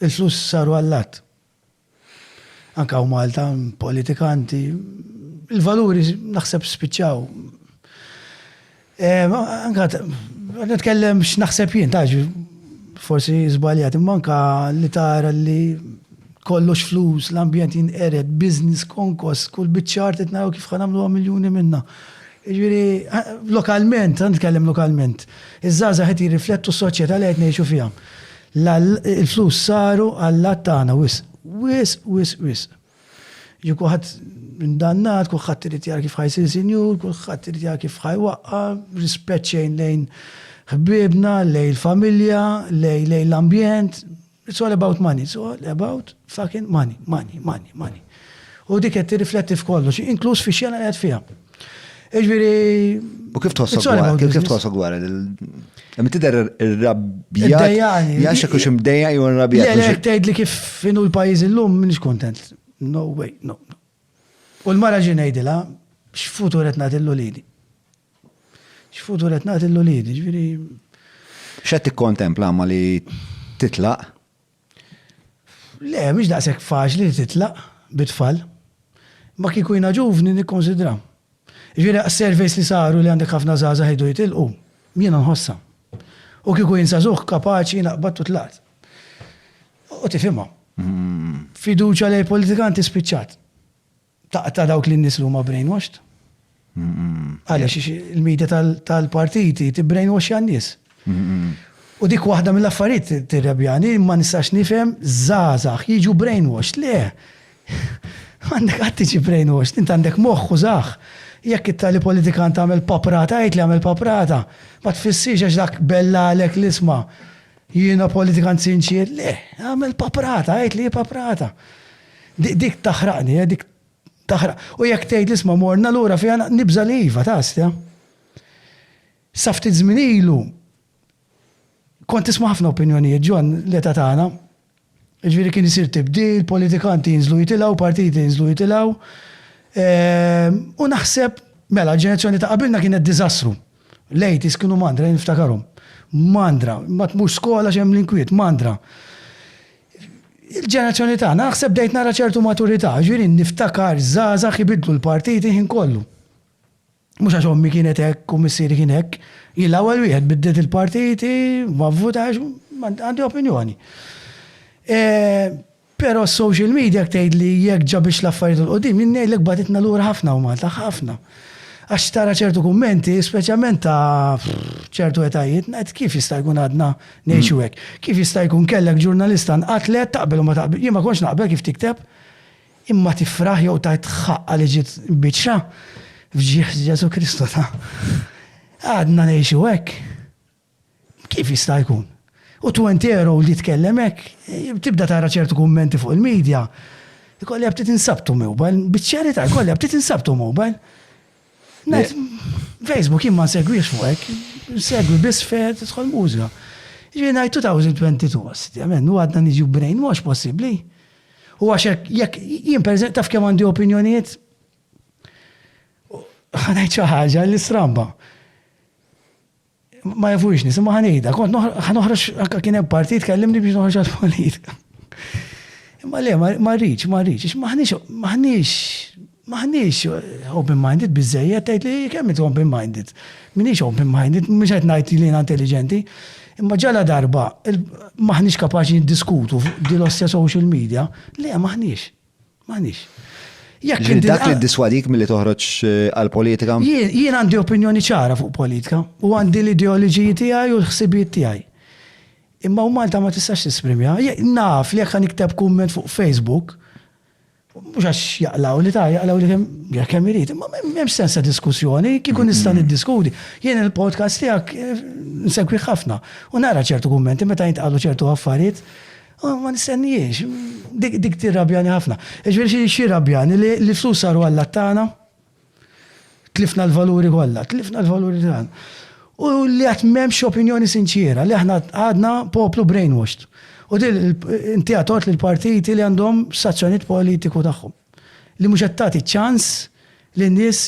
il-flus saru għallat. Anka u Malta, politikanti, il-valuri naħseb spiċċaw. Anka, nitkellem x'naħseb jien, taġi, forsi żbaljat, imma anka li tara li kollox flus, l-ambjent jinqered, business, konkos, kull biċċar titnaw kif ħanamlu miljuni minna. Ġifieri, lokalment, nitkellem lokalment, iż-żgħażagħ qed jirriflettu s-soċjetà li qed ngħixu fiha. Il-flus saru għall-lat tagħna wis. Ġi kulħadd indannat, kulħadd irid jara kif ħajsir sinjur, kulħadd irid jara kif ħajwaqqa, rispett xejn lejn ħbiebna, lejn il-familja, lejn l-ambjent. It's all about money. It's all about fucking money. U dik qed tirrifletti f'kollox, inkluż fix-xena li qed fiha. Iġviri. U kif tħossok wara? Għamit tidher ir-rabbjat. Jaxek ux imdejja jew ir-rabbjat. Le, tgħid li kif inu l-pajjiż illum m'iniex kontent. No way, no. U l-mara ġi ngħidilha x'futur qed nagħtillu lili. X'futur qed nagħtillu lili, ġifieri. X'qed tikkontempla ma li titlaq? Le, mhix daqshekk faċli li titlaq bit-tfal. Ma kieku jiena ġuvni nikkonsidra. Ġifieri s-surveys li saru li għandek ħafna żgħażagħ ħejdu jitilqu, jiena nħossa. U kieku jinsażuh kapaċi naqbad u tlaqt. U tifhimha. Fiduċja lejn politikanti spiċċat. Ta' dawk li n-nies li huma brainwashed. Għaliex il-medja tal-partiti tibbrainwash għan-nies. U dik waħda mill-affarijiet tirrabjani ma nistax nifhem żgħażagħ jiġu brainwashed. Le. Għandek qatt tiġi brainwashed, int għandek moħħ użagħ. Jekk it-tali politikant għamel paprata, għajt li għamel paprata, ma tfissirx għax dak bella għalek l-isma. Jiena politikant sinċir, le, għamel paprata, għajt li paprata. Dik taħraqni, dik taħraq. U jekk tgħid l-isma morna l-ura fija nibża li iva tastja. Saftit żmien ilu. Kont tisma' ħafna opinjonijiet ġon l-età tagħna. Ġifieri kien isir tibdil, politikanti jinżlu jitilgħu, partiti jinżlu jitilgħu. U naħseb, mela, ġenerazzjoni ta' qabilna kienet diżastru. Lejtis kienu mandra, niftakarhom. Mandra, ma tmux skola xem l-inkwiet, mandra. Il-ġenerazzjoni ta' naħseb dejt nara ċertu maturità, ġieri niftakar żgħażagħ ibidlu l-partiti ħin kollu. Mhux għax ommi kienet hekk u missieri kien hekk, jien l-ewwel wieħed biddet il-partiti, ma vvutax, għandi opinjoni. Pero social media tgħid li jekk ġabix l-affarijiet l-qudiem, jien ngħidlek baditna lura ħafna u Malta ħafna. Għax tara ċertu kummenti, speċjalment ta' ċertu etajiet, ngħid kif jista' jkun għadna ngħixu hekk. Kif jista' jkun kellek ġurnalista nqatlet taqbel u ma taqbel. Jien ma kontx naqbel kif tikteb, imma tifraħ jew tajt ħaqqa li ġiet biċċa f'ġieħ Ġesu Kristu ta' għadna ngħixu hekk. Kif jista' jkun? U 20 euro li tkellem hekk, tibda tara ċertu kummenti fuq il-medja. Ikolli għabtit insabtu mobile, biċċerità, ikolli għabtit insabtu mobile. Facebook imma segwiex fuq hekk, segwi biss fejn tidħol mużika. Ġifieri ngħid 2022, amen, u għadna niġu brain mhux possibbli. U għax jekk jien pereżempju taf kemm għandi opinjonijiet. Ngħid xi ħaġa li stramba. Ma jafux nis, ma ħanejda, kont ħanoħroġ anke kien hemm partit kellimni biex noħroġ għall-politika. Imma le, ma rridx, maħniex open-minded biżejjed tgħid li kemm int open-minded. Minix open-minded, mhux qed ngħid li jiena intelligenti, imma ġala darba maħniex kapaċi niddiskutu dil-ostja social media, le maħniex. Dak li d-diswadik mill-li toħroġ għal-politika? Jien għandi opinjoni ċara fuq politika u għandi l-ideoloġiji tiegħi u l-ħsibijiet tiegħi. Imma u Malta ma tistax tisprimja. Naf li jekk nikteb kumment fuq Facebook, mhux għax jaqlaw li jaqlaw li kemm irid, imma m'hemmx sens ta' diskussjoni, kieku nista' niddiskuti. Jien il-podcast tiegħek nsegwi ħafna u nara ċertu kummenti meta jintqalu ċertu affarijiet. Ma nistennijiex, dik tirrabjani ħafna. Ġveri xie rabjani li flus saru għall-tana, tlifna l-valuri kollha, tagħna. U li għat memx opinjoni sinċira, li aħna għadna poplu brainwashed. U inti għatot li l-partiti li għandhom stazzjoniet politiku tagħhom. Li mhux qed tagħti ċans li n-nies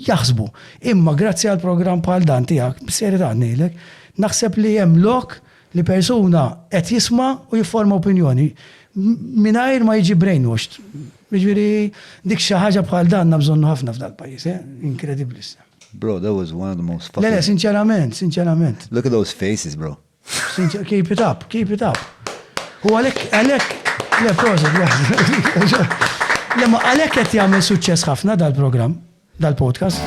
jaħsbu. Imma grazzi għal programm bħal dan tiegħek, b'serjetà ngħidlek, naħseb li hemm lok li persuna qed jisma' u jifforma opinjoni mingħajr ma jiġi brainwashed. Jiġifieri dik xi ħaġa bħal dan bżonnu ħafna f'dal-pajjiż, inkredibbli. Bro, that was one of the most fucking... Le, sinċerament. Look at those faces, bro. Keep it up. U għalek, le, proset, le, ma għalek qed jagħmel suċċess ħafna dal-programm, dal-podcast.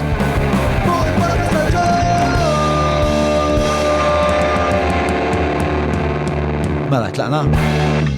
Mela, tlaqna?